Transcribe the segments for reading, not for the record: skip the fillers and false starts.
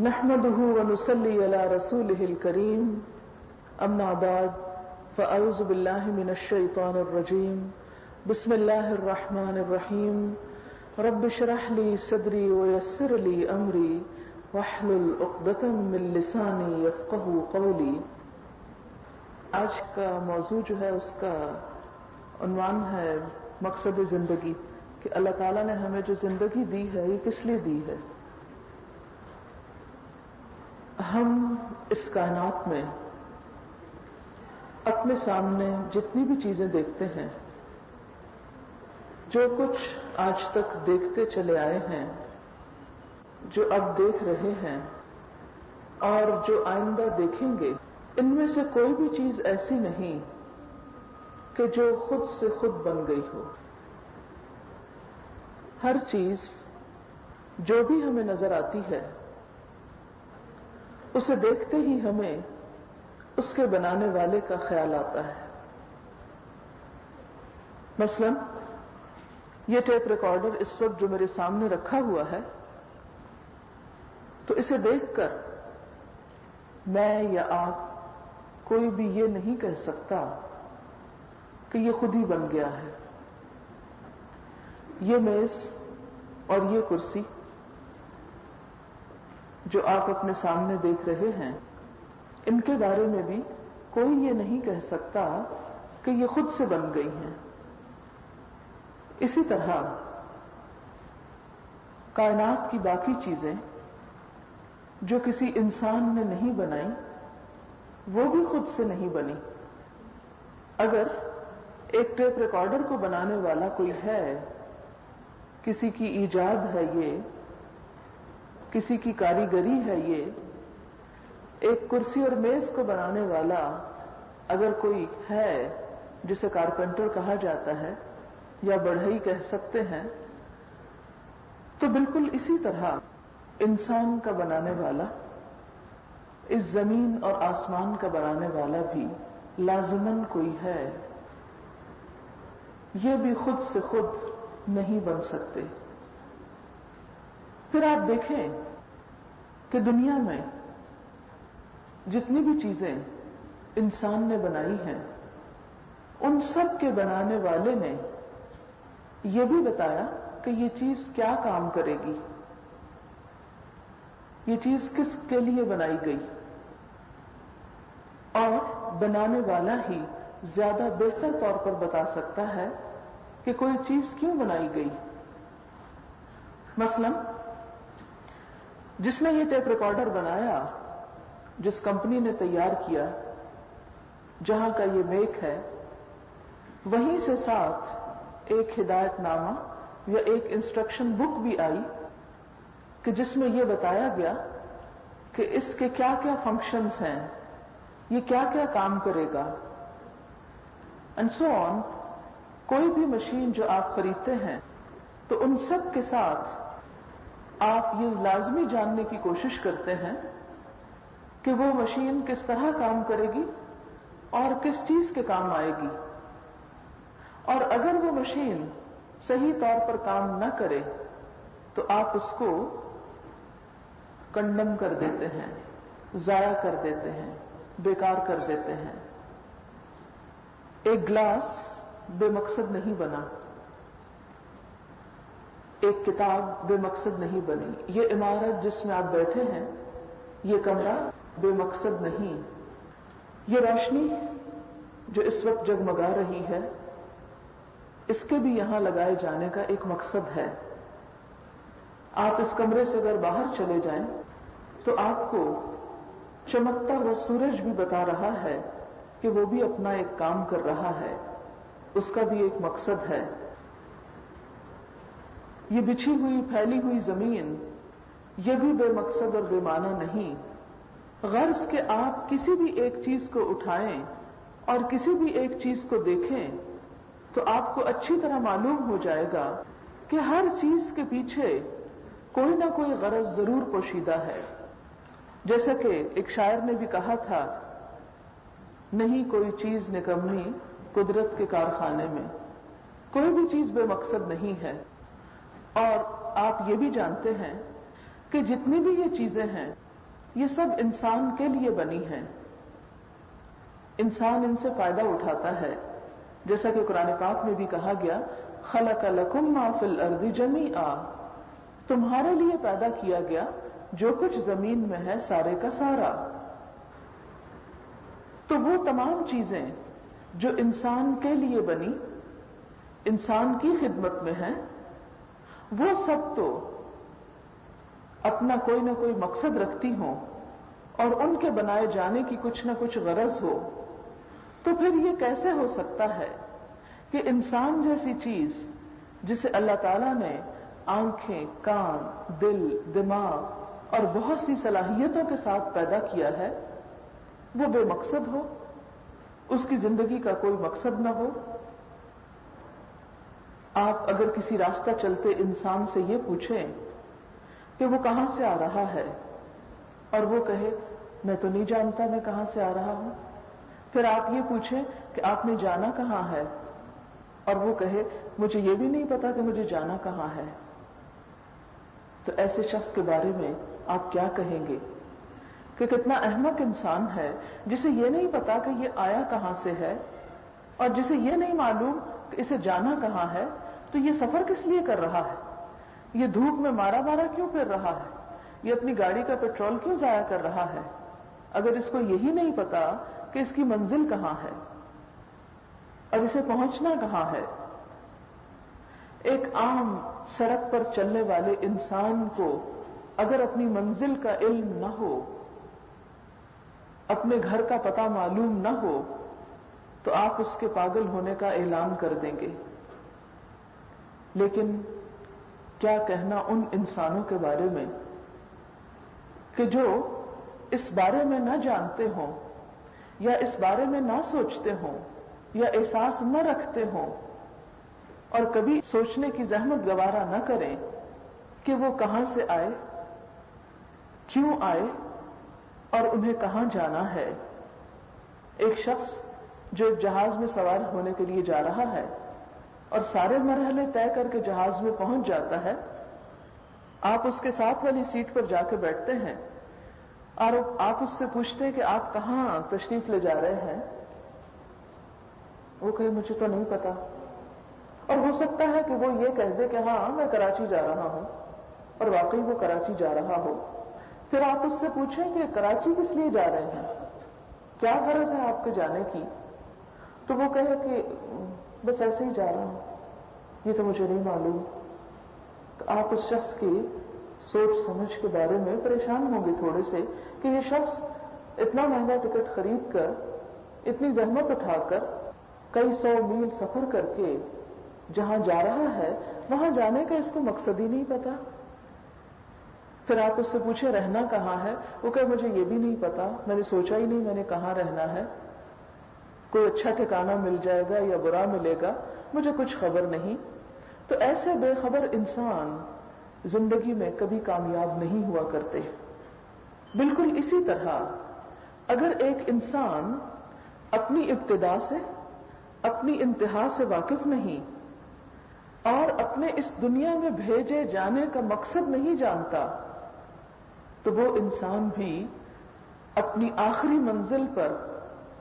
نحمده ونصلي على رسوله الكريم اما بعد فاعوذ بالله من الشيطان الرجيم بسم الله الرحمن الرحيم رب اشرح لي صدري ويسر لي امري واحلل عقدة من لساني يفقهوا قولي۔ آج کا موضوع جو ہے اس کا عنوان ہے مقصد زندگی، کہ اللہ تعالیٰ نے ہمیں جو زندگی دی ہے یہ کس لیے دی ہے۔ ہم اس کائنات میں اپنے سامنے جتنی بھی چیزیں دیکھتے ہیں، جو کچھ آج تک دیکھتے چلے آئے ہیں، جو اب دیکھ رہے ہیں اور جو آئندہ دیکھیں گے، ان میں سے کوئی بھی چیز ایسی نہیں کہ جو خود سے خود بن گئی ہو۔ ہر چیز جو بھی ہمیں نظر آتی ہے اسے دیکھتے ہی ہمیں اس کے بنانے والے کا خیال آتا ہے۔ مثلا یہ ٹیپ ریکارڈر اس وقت جو میرے سامنے رکھا ہوا ہے، تو اسے دیکھ کر میں یا آپ کوئی بھی یہ نہیں کہہ سکتا کہ یہ خود ہی بن گیا ہے۔ یہ میز اور یہ کرسی جو آپ اپنے سامنے دیکھ رہے ہیں، ان کے بارے میں بھی کوئی یہ نہیں کہہ سکتا کہ یہ خود سے بن گئی ہیں۔ اسی طرح کائنات کی باقی چیزیں جو کسی انسان نے نہیں بنائی، وہ بھی خود سے نہیں بنی۔ اگر ایک ٹیپ ریکارڈر کو بنانے والا کوئی ہے، کسی کی ایجاد ہے، یہ کسی کی کاریگری ہے، یہ ایک کرسی اور میز کو بنانے والا اگر کوئی ہے جسے کارپینٹر کہا جاتا ہے یا بڑھئی کہہ سکتے ہیں، تو بالکل اسی طرح انسان کا بنانے والا، اس زمین اور آسمان کا بنانے والا بھی لازماً کوئی ہے۔ یہ بھی خود سے خود نہیں بن سکتے۔ پھر آپ دیکھیں کہ دنیا میں جتنی بھی چیزیں انسان نے بنائی ہیں، ان سب کے بنانے والے نے یہ بھی بتایا کہ یہ چیز کیا کام کرے گی، یہ چیز کس کے لیے بنائی گئی، اور بنانے والا ہی زیادہ بہتر طور پر بتا سکتا ہے کہ کوئی چیز کیوں بنائی گئی۔ مثلا جس نے یہ ٹیپ ریکارڈر بنایا، جس کمپنی نے تیار کیا، جہاں کا یہ میک ہے، وہیں سے ساتھ ایک ہدایت نامہ یا ایک انسٹرکشن بک بھی آئی کہ جس میں یہ بتایا گیا کہ اس کے کیا کیا فنکشنز ہیں، یہ کیا کیا کام کرے گا، اینڈ سو آن۔ کوئی بھی مشین جو آپ خریدتے ہیں تو ان سب کے ساتھ آپ یہ لازمی جاننے کی کوشش کرتے ہیں کہ وہ مشین کس طرح کام کرے گی اور کس چیز کے کام آئے گی، اور اگر وہ مشین صحیح طور پر کام نہ کرے تو آپ اس کو کنڈم کر دیتے ہیں، ضائع کر دیتے ہیں، بیکار کر دیتے ہیں۔ ایک گلاس بے مقصد نہیں بنا، ایک کتاب بے مقصد نہیں بنی، یہ عمارت جس میں آپ بیٹھے ہیں، یہ کمرہ بے مقصد نہیں۔ یہ روشنی جو اس وقت جگمگا رہی ہے، اس کے بھی یہاں لگائے جانے کا ایک مقصد ہے۔ آپ اس کمرے سے اگر باہر چلے جائیں تو آپ کو چمکتا ہوا سورج بھی بتا رہا ہے کہ وہ بھی اپنا ایک کام کر رہا ہے، اس کا بھی ایک مقصد ہے۔ یہ بچھی ہوئی پھیلی ہوئی زمین، یہ بھی بے مقصد اور بے معنی نہیں۔ غرض کہ آپ کسی بھی ایک چیز کو اٹھائیں اور کسی بھی ایک چیز کو دیکھیں تو آپ کو اچھی طرح معلوم ہو جائے گا کہ ہر چیز کے پیچھے کوئی نہ کوئی غرض ضرور پوشیدہ ہے۔ جیسا کہ ایک شاعر نے بھی کہا تھا، نہیں کوئی چیز نکمی قدرت کے کارخانے میں، کوئی بھی چیز بے مقصد نہیں ہے۔ اور آپ یہ بھی جانتے ہیں کہ جتنی بھی یہ چیزیں ہیں یہ سب انسان کے لیے بنی ہیں، انسان ان سے فائدہ اٹھاتا ہے، جیسا کہ قرآن پاک میں بھی کہا گیا خلق لکم ما فی الارض جمیعا، تمہارے لیے پیدا کیا گیا جو کچھ زمین میں ہے سارے کا سارا۔ تو وہ تمام چیزیں جو انسان کے لیے بنی، انسان کی خدمت میں ہیں، وہ سب تو اپنا کوئی نہ کوئی مقصد رکھتی ہوں اور ان کے بنائے جانے کی کچھ نہ کچھ غرض ہو، تو پھر یہ کیسے ہو سکتا ہے کہ انسان جیسی چیز جسے اللہ تعالیٰ نے آنکھیں، کان، دل، دماغ اور بہت سی صلاحیتوں کے ساتھ پیدا کیا ہے، وہ بے مقصد ہو، اس کی زندگی کا کوئی مقصد نہ ہو؟ آپ اگر کسی راستہ چلتے انسان سے یہ پوچھیں کہ وہ کہاں سے آ رہا ہے اور وہ کہے میں تو نہیں جانتا میں کہاں سے آ رہا ہوں، پھر آپ یہ پوچھیں کہ آپ نے جانا کہاں ہے اور وہ کہے مجھے یہ بھی نہیں پتا کہ مجھے جانا کہاں ہے، تو ایسے شخص کے بارے میں آپ کیا کہیں گے کہ کتنا احمق انسان ہے جسے یہ نہیں پتا کہ یہ آیا کہاں سے ہے اور جسے یہ نہیں معلوم کہ اسے جانا کہاں ہے، تو یہ سفر کس لیے کر رہا ہے، یہ دھوپ میں مارا مارا کیوں پھر رہا ہے، یہ اپنی گاڑی کا پیٹرول کیوں ضائع کر رہا ہے، اگر اس کو یہی نہیں پتا کہ اس کی منزل کہاں ہے اور اسے پہنچنا کہاں ہے۔ ایک عام سڑک پر چلنے والے انسان کو اگر اپنی منزل کا علم نہ ہو، اپنے گھر کا پتہ معلوم نہ ہو، تو آپ اس کے پاگل ہونے کا اعلان کر دیں گے۔ لیکن کیا کہنا ان انسانوں کے بارے میں کہ جو اس بارے میں نہ جانتے ہوں یا اس بارے میں نہ سوچتے ہوں یا احساس نہ رکھتے ہوں اور کبھی سوچنے کی زحمت گوارا نہ کریں کہ وہ کہاں سے آئے، کیوں آئے اور انہیں کہاں جانا ہے۔ ایک شخص جو ایک جہاز میں سوار ہونے کے لیے جا رہا ہے اور سارے مرحلے طے کر کے جہاز میں پہنچ جاتا ہے، آپ اس کے ساتھ والی سیٹ پر جا کے بیٹھتے ہیں اور آپ اس سے پوچھتے ہیں کہ آپ کہاں تشریف لے جا رہے ہیں، وہ کہے مجھے تو نہیں پتا، اور ہو سکتا ہے کہ وہ یہ کہہ دے کہ ہاں میں کراچی جا رہا ہوں، اور واقعی وہ کراچی جا رہا ہو۔ پھر آپ اس سے پوچھیں کہ کراچی کس لیے جا رہے ہیں، کیا غرض ہے آپ کے جانے کی، تو وہ کہے کہ بس ایسے ہی جا رہا ہوں، یہ تو مجھے نہیں معلوم۔ تو آپ اس شخص کی سوچ سمجھ کے بارے میں پریشان ہوں گے تھوڑے سے کہ یہ شخص اتنا مہنگا ٹکٹ خرید کر، اتنی زحمت اٹھا کر، کئی سو میل سفر کر کے جہاں جا رہا ہے وہاں جانے کا اس کو مقصد ہی نہیں پتا۔ پھر آپ اس سے پوچھیں رہنا کہاں ہے، وہ کہے مجھے یہ بھی نہیں پتا، میں نے سوچا ہی نہیں میں نے کہاں رہنا ہے، کوئی اچھا ٹھکانہ مل جائے گا یا برا ملے گا مجھے کچھ خبر نہیں۔ تو ایسے بے خبر انسان زندگی میں کبھی کامیاب نہیں ہوا کرتے۔ بالکل اسی طرح اگر ایک انسان اپنی ابتدا سے، اپنی انتہا سے واقف نہیں اور اپنے اس دنیا میں بھیجے جانے کا مقصد نہیں جانتا، تو وہ انسان بھی اپنی آخری منزل پر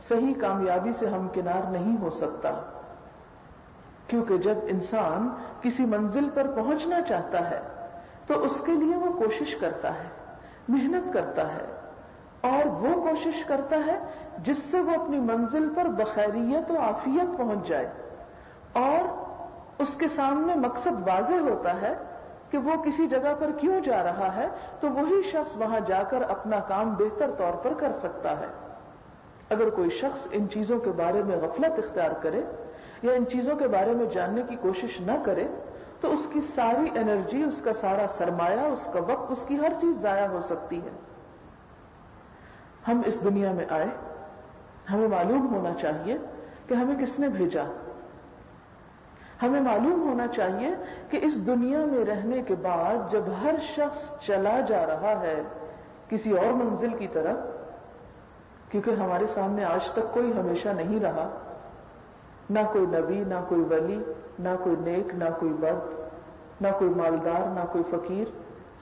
صحیح کامیابی سے ہمکنار نہیں ہو سکتا، کیونکہ جب انسان کسی منزل پر پہنچنا چاہتا ہے تو اس کے لیے وہ کوشش کرتا ہے، محنت کرتا ہے، اور وہ کوشش کرتا ہے جس سے وہ اپنی منزل پر بخیریت و عافیت پہنچ جائے، اور اس کے سامنے مقصد واضح ہوتا ہے کہ وہ کسی جگہ پر کیوں جا رہا ہے، تو وہی شخص وہاں جا کر اپنا کام بہتر طور پر کر سکتا ہے۔ اگر کوئی شخص ان چیزوں کے بارے میں غفلت اختیار کرے یا ان چیزوں کے بارے میں جاننے کی کوشش نہ کرے تو اس کی ساری انرجی، اس کا سارا سرمایہ، اس کا وقت، اس کی ہر چیز ضائع ہو سکتی ہے۔ ہم اس دنیا میں آئے، ہمیں معلوم ہونا چاہیے کہ ہمیں کس نے بھیجا، ہمیں معلوم ہونا چاہیے کہ اس دنیا میں رہنے کے بعد جب ہر شخص چلا جا رہا ہے کسی اور منزل کی طرف، کیونکہ ہمارے سامنے آج تک کوئی ہمیشہ نہیں رہا، نہ کوئی نبی، نہ کوئی ولی، نہ کوئی نیک، نہ کوئی بد، نہ کوئی مالدار، نہ کوئی فقیر،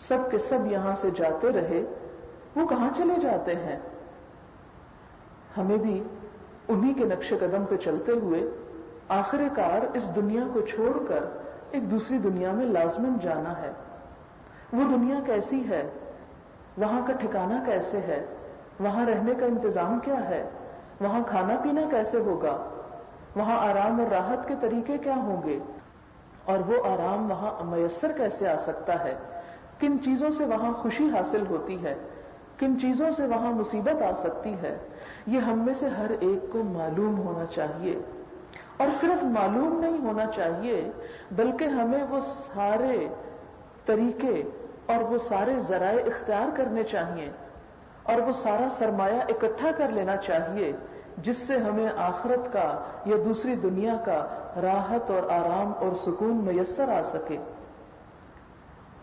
سب کے سب یہاں سے جاتے رہے، وہ کہاں چلے جاتے ہیں؟ ہمیں بھی انہی کے نقش قدم پہ چلتے ہوئے آخر کار اس دنیا کو چھوڑ کر ایک دوسری دنیا میں لازماً جانا ہے۔ وہ دنیا کیسی ہے؟ وہاں کا ٹھکانہ کیسے ہے؟ وہاں رہنے کا انتظام کیا ہے؟ وہاں کھانا پینا کیسے ہوگا؟ وہاں آرام اور راحت کے طریقے کیا ہوں گے؟ اور وہ آرام وہاں میسر کیسے آ سکتا ہے؟ کن چیزوں سے وہاں خوشی حاصل ہوتی ہے؟ کن چیزوں سے وہاں مصیبت آ سکتی ہے؟ یہ ہم میں سے ہر ایک کو معلوم ہونا چاہیے، اور صرف معلوم نہیں ہونا چاہیے بلکہ ہمیں وہ سارے طریقے اور وہ سارے ذرائع اختیار کرنے چاہیے اور وہ سارا سرمایہ اکٹھا کر لینا چاہیے جس سے ہمیں آخرت کا یا دوسری دنیا کا راحت اور آرام اور سکون میسر آ سکے۔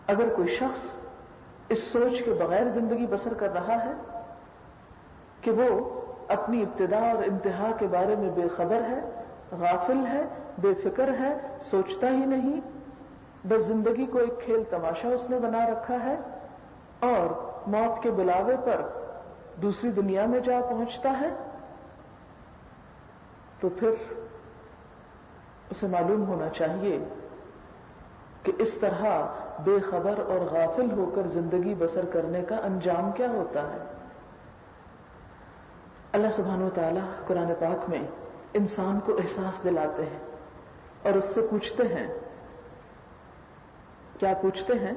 اگر کوئی شخص اس سوچ کے بغیر زندگی بسر کر رہا ہے کہ وہ اپنی ابتدا اور انتہا کے بارے میں بے خبر ہے، غافل ہے، بے فکر ہے، سوچتا ہی نہیں، بس زندگی کو ایک کھیل تماشا اس نے بنا رکھا ہے اور موت کے بلاوے پر دوسری دنیا میں جا پہنچتا ہے، تو پھر اسے معلوم ہونا چاہیے کہ اس طرح بے خبر اور غافل ہو کر زندگی بسر کرنے کا انجام کیا ہوتا ہے۔ اللہ سبحانہ و تعالیٰ قرآن پاک میں انسان کو احساس دلاتے ہیں اور اس سے پوچھتے ہیں، کیا پوچھتے ہیں؟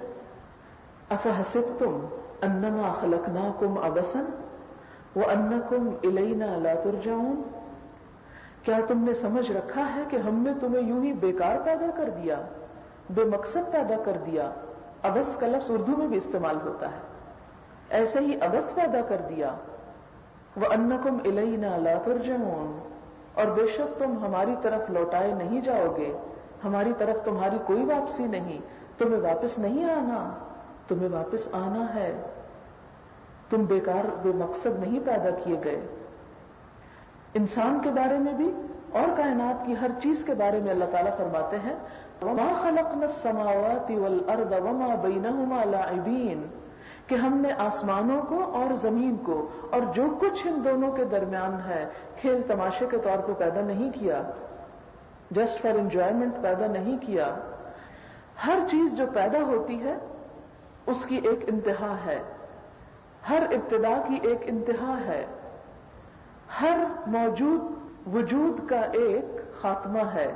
افحسبتم انما خلقناکم عبثا وانکم الینا لا ترجعون، کیا تم نے سمجھ رکھا ہے کہ ہم نے تمہیں یوں ہی بیکار پیدا کر دیا، بے مقصد پیدا کر دیا؟ عبث کا لفظ اردو میں بھی استعمال ہوتا ہے، ایسے ہی عبث پیدا کر دیا۔ وَأَنَّكُمْ إِلَيْنَا لَا تُرْجَعُونَ، اور بے شک تم ہماری طرف لوٹائے نہیں جاؤ گے، ہماری طرف تمہاری کوئی واپسی نہیں، تمہیں واپس نہیں آنا، تمہیں واپس آنا ہے، تم بیکار بے مقصد نہیں پیدا کیے گئے۔ انسان کے بارے میں بھی اور کائنات کی ہر چیز کے بارے میں اللہ تعالیٰ فرماتے ہیں وَمَا خَلَقْنَا السَّمَاوَاتِ وَالْأَرْضَ وَمَا بَيْنَهُمَا لَاعِبِينَ، کہ ہم نے آسمانوں کو اور زمین کو اور جو کچھ ان دونوں کے درمیان ہے کھیل تماشے کے طور پہ پیدا نہیں کیا، جسٹ فار انجوائمنٹ پیدا نہیں کیا۔ ہر چیز جو پیدا ہوتی ہے اس کی ایک انتہا ہے، ہر ابتدا کی ایک انتہا ہے، ہر موجود وجود کا ایک خاتمہ ہے،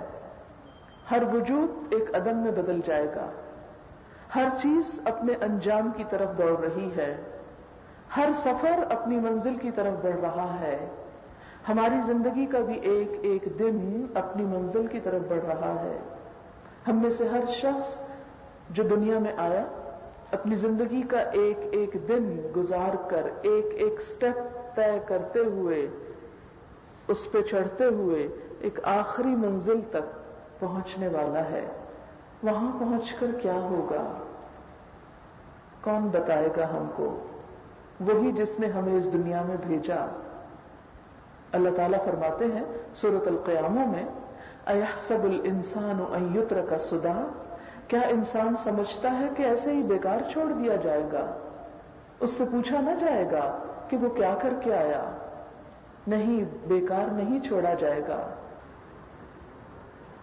ہر وجود ایک عدم میں بدل جائے گا، ہر چیز اپنے انجام کی طرف دوڑ رہی ہے، ہر سفر اپنی منزل کی طرف بڑھ رہا ہے، ہماری زندگی کا بھی ایک ایک دن اپنی منزل کی طرف بڑھ رہا ہے۔ ہم میں سے ہر شخص جو دنیا میں آیا اپنی زندگی کا ایک ایک دن گزار کر ایک ایک سٹیپ طے کرتے ہوئے اس پہ چڑھتے ہوئے ایک آخری منزل تک پہنچنے والا ہے۔ وہاں پہنچ کر کیا ہوگا کون بتائے گا ہم کو؟ وہی جس نے ہمیں اس دنیا میں بھیجا۔ اللہ تعالیٰ فرماتے ہیں سورۃ القیامہ میں اَيَحْسَبُ الْإِنسَانُ أَن يُتْرَكَ سُدًى، کیا انسان سمجھتا ہے کہ ایسے ہی بیکار چھوڑ دیا جائے گا؟ اس سے پوچھا نہ جائے گا کہ وہ کیا کر کے آیا؟ نہیں، بیکار نہیں چھوڑا جائے گا۔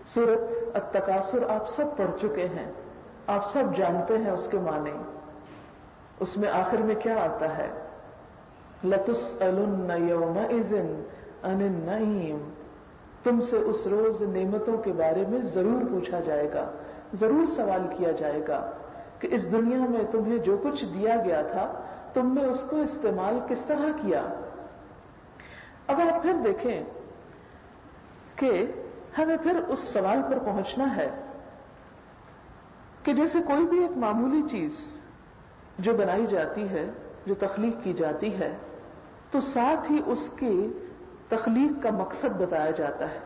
سورۃ التکاثر آپ سب پڑھ چکے ہیں، آپ سب جانتے ہیں اس کے معنی۔ اس میں آخر میں کیا آتا ہے؟ لَتُسْأَلُنَّ يَوْمَئِذٍ عَنِ النَّعِيمِ، تم سے اس روز نعمتوں کے بارے میں ضرور پوچھا جائے گا، ضرور سوال کیا جائے گا کہ اس دنیا میں تمہیں جو کچھ دیا گیا تھا تم نے اس کو استعمال کس طرح کیا۔ اب آپ پھر دیکھیں کہ ہمیں پھر اس سوال پر پہنچنا ہے کہ جیسے کوئی بھی ایک معمولی چیز جو بنائی جاتی ہے، جو تخلیق کی جاتی ہے، تو ساتھ ہی اس کی تخلیق کا مقصد بتایا جاتا ہے۔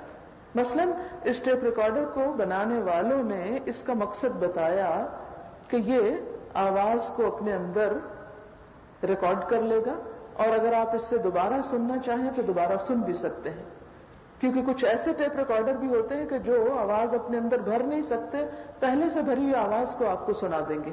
مثلا اس ٹیپ ریکارڈر کو بنانے والوں نے اس کا مقصد بتایا کہ یہ آواز کو اپنے اندر ریکارڈ کر لے گا اور اگر آپ اس سے دوبارہ سننا چاہیں تو دوبارہ سن بھی سکتے ہیں، کیونکہ کچھ ایسے ٹیپ ریکارڈر بھی ہوتے ہیں کہ جو آواز اپنے اندر بھر نہیں سکتے، پہلے سے بھری ہوئی آواز کو آپ کو سنا دیں گے۔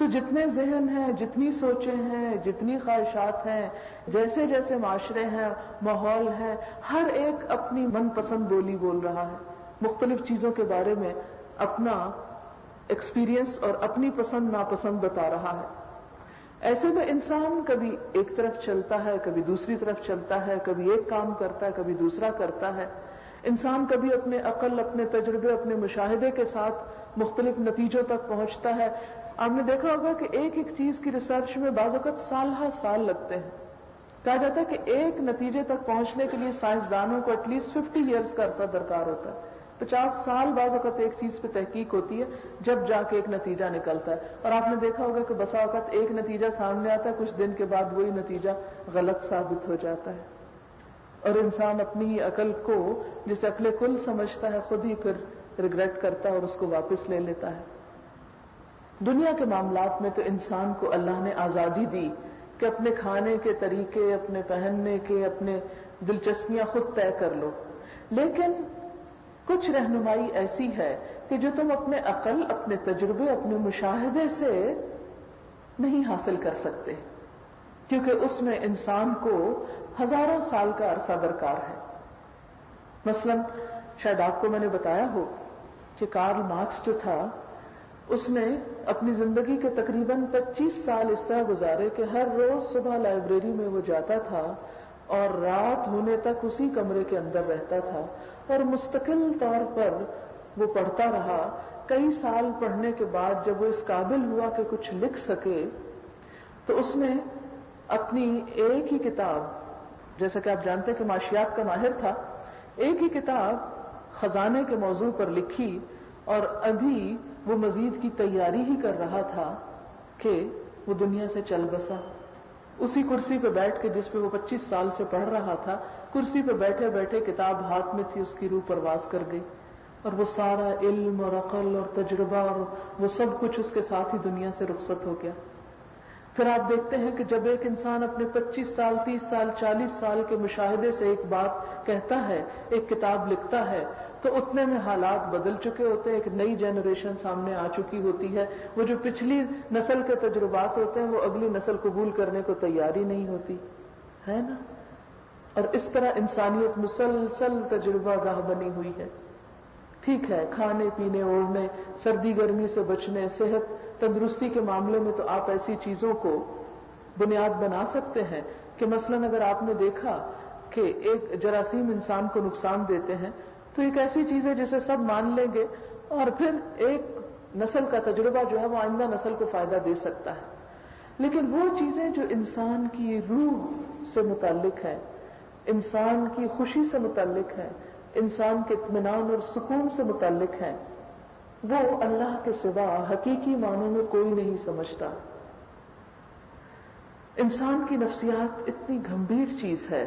تو جتنے ذہن ہیں، جتنی سوچیں ہیں، جتنی خواہشات ہیں، جیسے جیسے معاشرے ہیں، ماحول ہے، ہر ایک اپنی من پسند بولی بول رہا ہے، مختلف چیزوں کے بارے میں اپنا ایکسپیرینس اور اپنی پسند ناپسند بتا رہا ہے. ایسے میں انسان کبھی ایک طرف چلتا ہے، کبھی دوسری طرف چلتا ہے، کبھی ایک کام کرتا ہے، کبھی دوسرا کرتا ہے. انسان کبھی اپنے عقل، اپنے تجربے، اپنے مشاہدے کے ساتھ مختلف نتیجوں تک پہنچتا ہے. آپ نے دیکھا ہوگا کہ ایک ایک چیز کی ریسرچ میں بعض اوقات سال ہر سال لگتے ہیں. کہا جاتا ہے کہ ایک نتیجے تک پہنچنے کے لیے سائنسدانوں کو ایٹ لیسٹ 50 ایئرز کا عرصہ درکار ہوتا ہے. 50 سال بعض اوقات ایک چیز پہ تحقیق ہوتی ہے، جب جا کے ایک نتیجہ نکلتا ہے. اور آپ نے دیکھا ہوگا کہ بسا اوقات ایک نتیجہ سامنے آتا ہے، کچھ دن کے بعد وہی نتیجہ غلط ثابت ہو جاتا ہے. اور انسان اپنی ہی عقل کو، جسے عقل کل سمجھتا ہے، خود ہی پھر ریگریٹ کرتا ہے اور اس کو واپس لے لیتا ہے. دنیا کے معاملات میں تو انسان کو اللہ نے آزادی دی کہ اپنے کھانے کے طریقے، اپنے پہننے کے، اپنے دلچسپیاں خود طے کر لو. لیکن کچھ رہنمائی ایسی ہے کہ جو تم اپنے عقل، اپنے تجربے، اپنے مشاہدے سے نہیں حاصل کر سکتے، کیونکہ اس میں انسان کو ہزاروں سال کا عرصہ درکار ہے. مثلا شاید آپ کو میں نے بتایا ہو کہ کارل مارکس جو تھا، اس نے اپنی زندگی کے تقریباً 25 سال اس طرح گزارے کہ ہر روز صبح لائبریری میں وہ جاتا تھا اور رات ہونے تک اسی کمرے کے اندر رہتا تھا اور مستقل طور پر وہ پڑھتا رہا. کئی سال پڑھنے کے بعد جب وہ اس قابل ہوا کہ کچھ لکھ سکے، تو اس نے اپنی ایک ہی کتاب، جیسا کہ آپ جانتے ہیں کہ معاشیات کا ماہر تھا، ایک ہی کتاب خزانے کے موضوع پر لکھی اور ابھی وہ مزید کی تیاری ہی کر رہا تھا کہ وہ دنیا سے چل بسا. اسی کرسی پہ بیٹھ کے جس پہ وہ 25 سال سے پڑھ رہا تھا، کرسی پہ بیٹھے بیٹھے کتاب ہاتھ میں تھی، اس کی روح پرواز کر گئی اور وہ سارا علم اور عقل اور تجربہ اور وہ سب کچھ اس کے ساتھ ہی دنیا سے رخصت ہو گیا. پھر آپ دیکھتے ہیں کہ جب ایک انسان اپنے 25 سال، 30 سال، 40 سال کے مشاہدے سے ایک بات کہتا ہے، ایک کتاب لکھتا ہے، تو اتنے میں حالات بدل چکے ہوتے ہیں، ایک نئی جنریشن سامنے آ چکی ہوتی ہے. وہ جو پچھلی نسل کے تجربات ہوتے ہیں وہ اگلی نسل قبول کرنے کو تیار ہی نہیں ہوتی ہے نا. اور اس طرح انسانیت مسلسل تجربہ گاہ بنی ہوئی ہے. ٹھیک ہے، کھانے پینے، اوڑھنے، سردی گرمی سے بچنے، صحت تندرستی کے معاملے میں تو آپ ایسی چیزوں کو بنیاد بنا سکتے ہیں کہ مثلاً اگر آپ نے دیکھا کہ ایک جراثیم انسان کو نقصان دیتے ہیں، تو ایک ایسی چیز ہے جسے سب مان لیں گے اور پھر ایک نسل کا تجربہ جو ہے وہ آئندہ نسل کو فائدہ دے سکتا ہے. لیکن وہ چیزیں جو انسان کی روح سے متعلق ہے، انسان کی خوشی سے متعلق ہے، انسان کے اطمینان اور سکون سے متعلق ہے، وہ اللہ کے سوا حقیقی معنوں میں کوئی نہیں سمجھتا. انسان کی نفسیات اتنی گمبھیر چیز ہے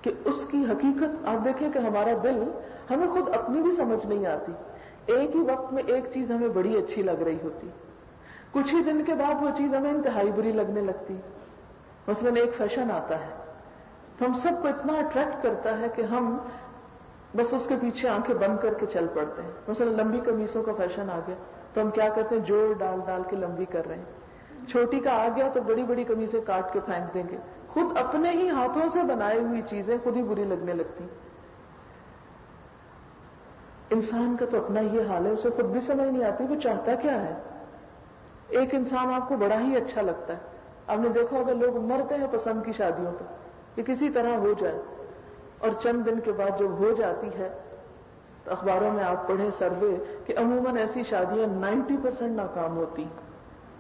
کہ اس کی حقیقت آپ دیکھیں کہ ہمارا دل، ہمیں خود اپنی بھی سمجھ نہیں آتی. ایک ہی وقت میں ایک چیز ہمیں بڑی اچھی لگ رہی ہوتی، کچھ ہی دن کے بعد وہ چیز ہمیں انتہائی بری لگنے لگتی. مثلاً ایک فیشن آتا ہے تو ہم سب کو اتنا اٹریکٹ کرتا ہے کہ ہم بس اس کے پیچھے آنکھیں بند کر کے چل پڑتے ہیں. مثلا لمبی قمیصوں کا فیشن آ گیا تو ہم کیا کرتے ہیں، جوڑ ڈال ڈال کے لمبی کر رہے ہیں. چھوٹی کا آ گیا تو بڑی بڑی قمیصیں کاٹ کے پھینک دیں گے. خود اپنے ہی ہاتھوں سے بنائی ہوئی چیزیں خود ہی بری لگنے لگتی. انسان کا تو اپنا یہ حال ہے، اسے خود بھی سمجھ نہیں آتی وہ چاہتا کیا ہے. ایک انسان آپ کو بڑا ہی اچھا لگتا ہے، آپ نے دیکھا ہوگا لوگ مرتے ہیں پسند کی شادیوں پہ کہ کسی طرح ہو جائے، اور چند دن کے بعد جب ہو جاتی ہے تو اخباروں میں آپ پڑھیں سروے کہ عموماً ایسی شادیاں 90% ناکام ہوتی،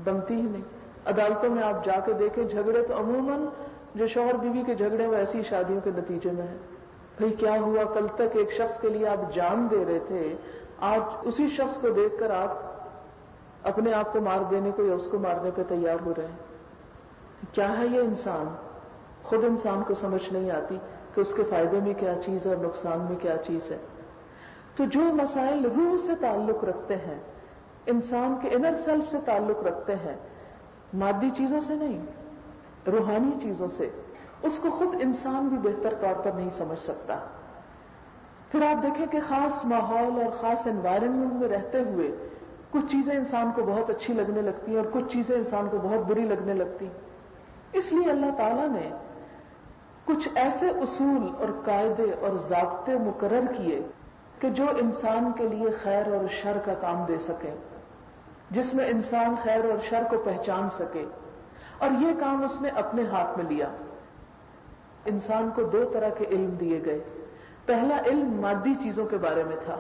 بنتی ہی نہیں. عدالتوں میں آپ جا کے دیکھیں جھگڑے تو عموماً جو شوہر بیوی کے جھگڑے وہ ایسی شادیوں کے نتیجے میں ہیں. بھئی کیا ہوا، کل تک ایک شخص کے لیے آپ جان دے رہے تھے، آج اسی شخص کو دیکھ کر آپ اپنے آپ کو مار دینے کو یا اس کو مارنے پہ تیار ہو رہے ہیں. کیا ہے یہ انسان؟ خود انسان کو سمجھ نہیں آتی کہ اس کے فائدے میں کیا چیز ہے اور نقصان میں کیا چیز ہے. تو جو مسائل روح سے تعلق رکھتے ہیں، انسان کے انر سیلف سے تعلق رکھتے ہیں، مادی چیزوں سے نہیں، روحانی چیزوں سے، اس کو خود انسان بھی بہتر طور پر نہیں سمجھ سکتا. پھر آپ دیکھیں کہ خاص ماحول اور خاص انوائرنمنٹ میں رہتے ہوئے کچھ چیزیں انسان کو بہت اچھی لگنے لگتی ہیں اور کچھ چیزیں انسان کو بہت بری لگنے لگتی ہیں۔ اس لیے اللہ تعالیٰ نے کچھ ایسے اصول اور قاعدے اور ضابطے مقرر کیے کہ جو انسان کے لیے خیر اور شر کا کام دے سکے، جس میں انسان خیر اور شر کو پہچان سکے، اور یہ کام اس نے اپنے ہاتھ میں لیا۔ انسان کو دو طرح کے علم دیے گئے۔ پہلا علم مادی چیزوں کے بارے میں تھا،